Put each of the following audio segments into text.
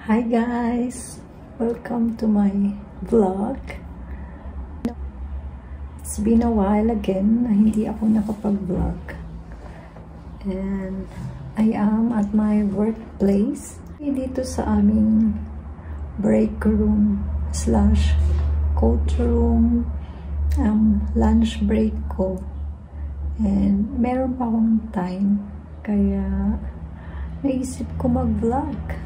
Hi guys! Welcome to my vlog. It's been a while again na hindi ako nakapag-vlog. And I am at my workplace. Dito sa aming break room / coach room, lunch break ko. And meron pa akong time. Kaya naisip ko mag-vlog.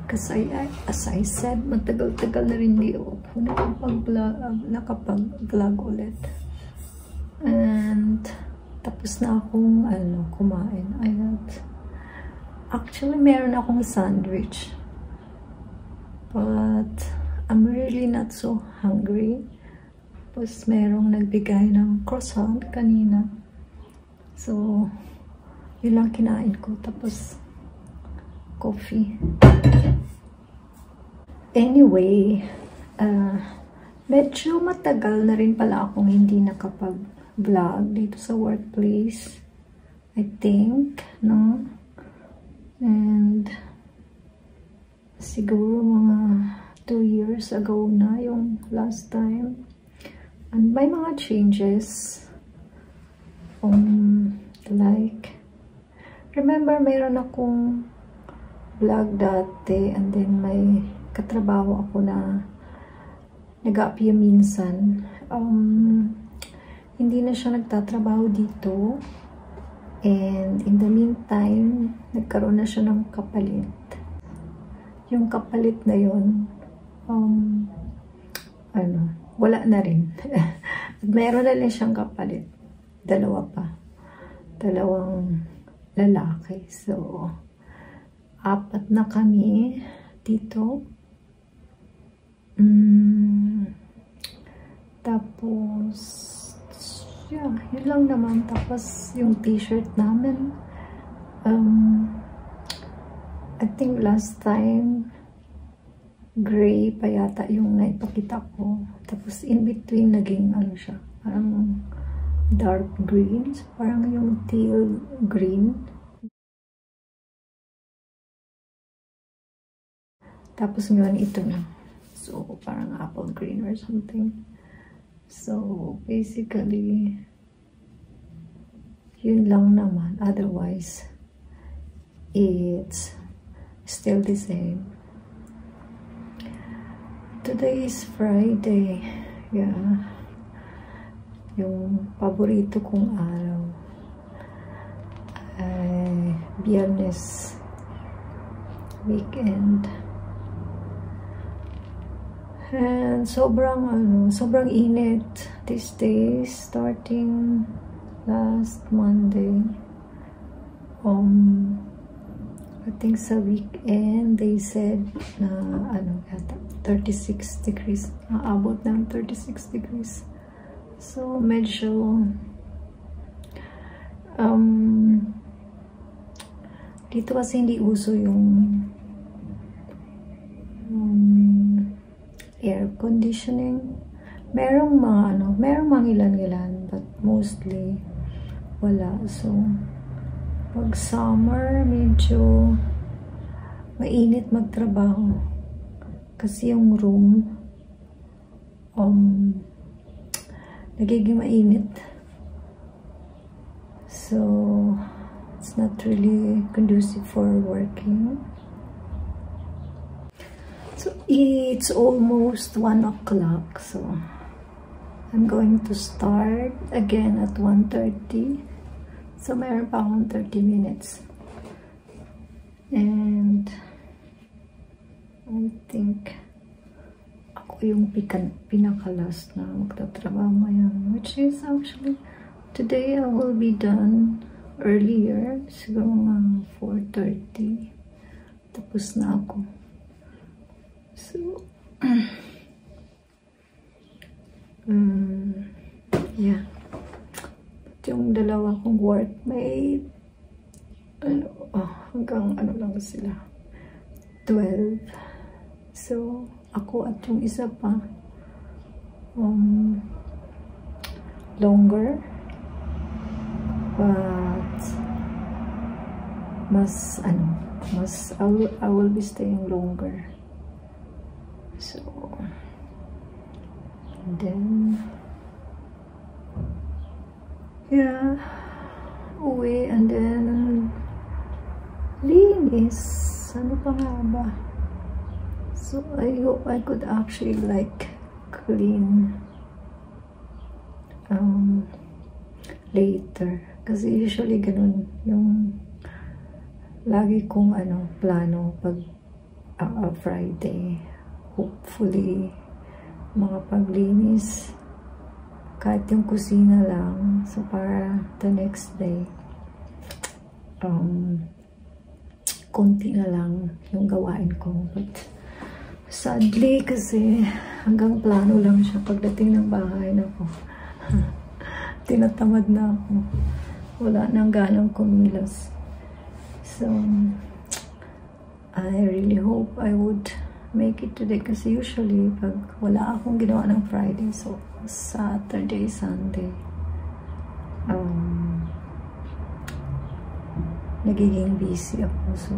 Kasi as I said, matagal-tagal na rin di ako nakapag-vlog ulit. And tapos na akong kumain. Actually, meron akong sandwich. But I'm really not so hungry. Tapos merong nagbigay ng croissant kanina. So, yun lang kinain ko. Tapos, coffee. Anyway, medyo matagal na rin pala akong hindi nakapag-vlog dito sa workplace. I think, no? And siguro mga 2 years ago na yung last time. And may mga changes. Like, remember mayroon akong vlog dati, and then may katrabaho ako na nag-appear minsan. Hindi na siya nagtatrabaho dito, and in the meantime nagkaroon na siya ng kapalit. Yung kapalit na yun wala na rin. Meron na rin siyang kapalit, dalawang lalaki. So 4 na kami dito. Tapos, yeah, yun lang naman. Tapos, yung t-shirt namin, I think last time, gray pa yata yung naipakita ko. Tapos, in between, naging siya, parang dark green. Parang yung teal green. Tapos ngayon ito na. So, parang apple green or something. So, basically, yun lang naman. Otherwise, it's still the same. Today is Friday. Yeah. Yung paborito kong araw ay Biyernes. Weekend. And sobrang init these days, starting last Monday. I think sa weekend they said na 36 degrees, aabot ng 36 degrees. So medyo dito kasi hindi uso yung air conditioning. Merong mga ilan-ilan, but mostly wala. So pag summer, medyo mainit magtrabaho kasi yung room nagiging mainit. So it's not really conducive for working. So it's almost 1 o'clock, so I'm going to start again at 1:30. So meron pa akong 30 minutes. And I think ako yung pinaka-last na magtatrabaho ngayon, which is actually today I will be done earlier, siguro mga 4:30. Tapos na ako. So, yeah. Yung dalawa kong workmate, hanggang lang sila, 12. So, ako at yung isa pa, longer. But, mas I will be staying longer. So then yeah, uwi, and then linis. Ano pa nga ba? So I hope I could actually like clean later, kasi usually ganun yung lagi kong plano pag Friday. Hopefully makapaglinis kahit yung kusina lang, so para the next day konti na lang yung gawain ko. But sadly, kasi hanggang plano lang siya. Pagdating ng bahay na ko, tinatamad na ako, wala nang ganang kumilos. So I really hope I would make it today, kasi usually pag wala akong ginawa ng Friday, so Saturday, Sunday, nagiging busy ako, so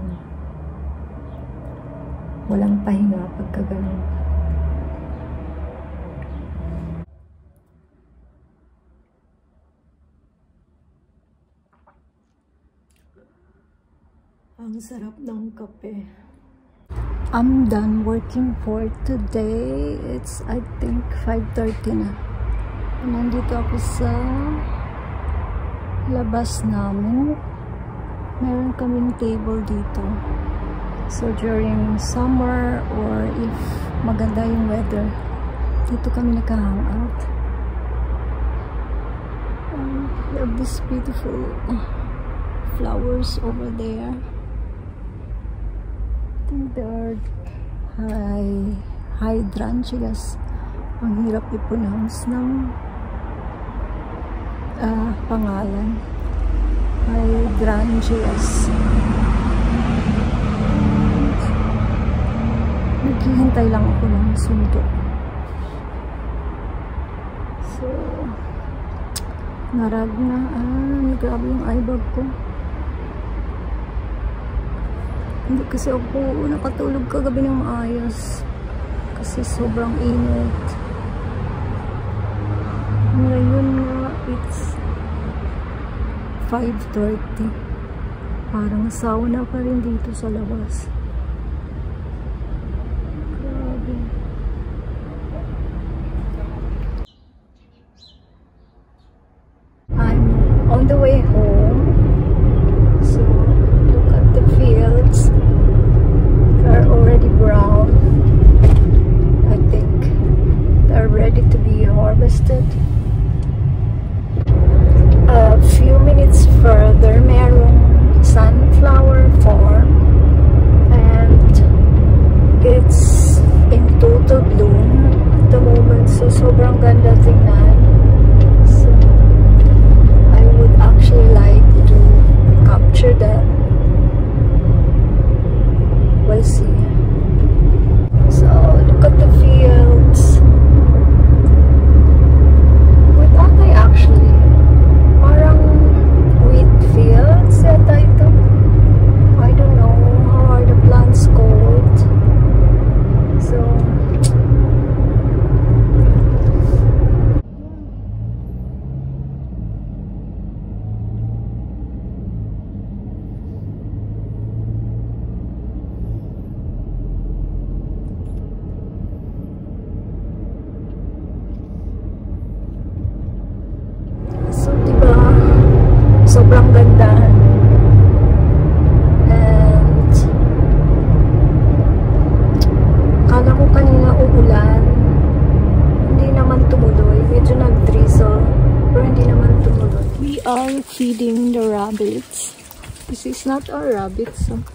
walang pahinga pagka ganun. Ang sarap ng kape. I'm done working for today. It's I think 5:30 na. Nandito ako sa labas namin. Meron kaming table dito. So during summer or if maganda yung weather, dito kami nagka-hangout. We have this beautiful flowers over there. I think they are hydrangeas. Ang hirap i-pronounce ng pangalan. Hydrangeas. Naghihintay lang ako ng sundo. So narag na. Grabe yung eyebag ko. Hindi kasi ako nakatulog kagabi ng maayos kasi sobrang init. Ngayon nga it's 5:30. Parang sauna pa rin dito sa labas. Grabe. I'm on the way home. So look at the fields. They're already brown. I think they're ready to be harvested. A few minutes further, merong sunflower farm, and it's in total bloom at the moment. So sobrang ganda tingnan. So I would actually like to capture them. We'll see. So look at the fields. What are they actually? Parang wheat fields yata ito. I don't know how are the plants called. So diba, sobrang ganda. And kala ko kanina uulan, hindi naman tumuloy. Medyo nag-drizzle, pero hindi naman tumuloy. We are feeding the rabbits. This is not our rabbits, so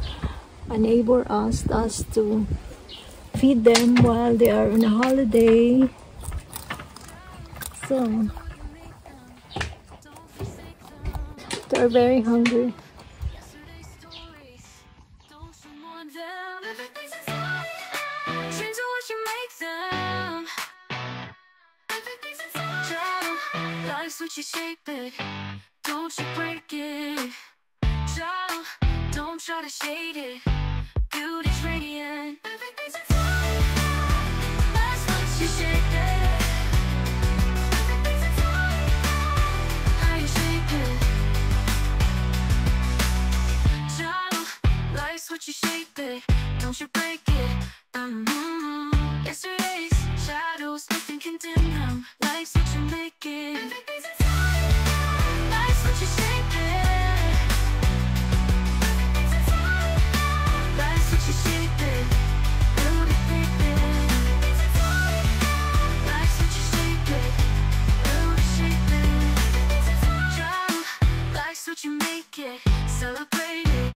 a neighbor asked us to feed them while they are on a holiday. So they're very hungry. Life's what you shape it, don't you break it. Child, don't try to shade it. Beauty's radiant.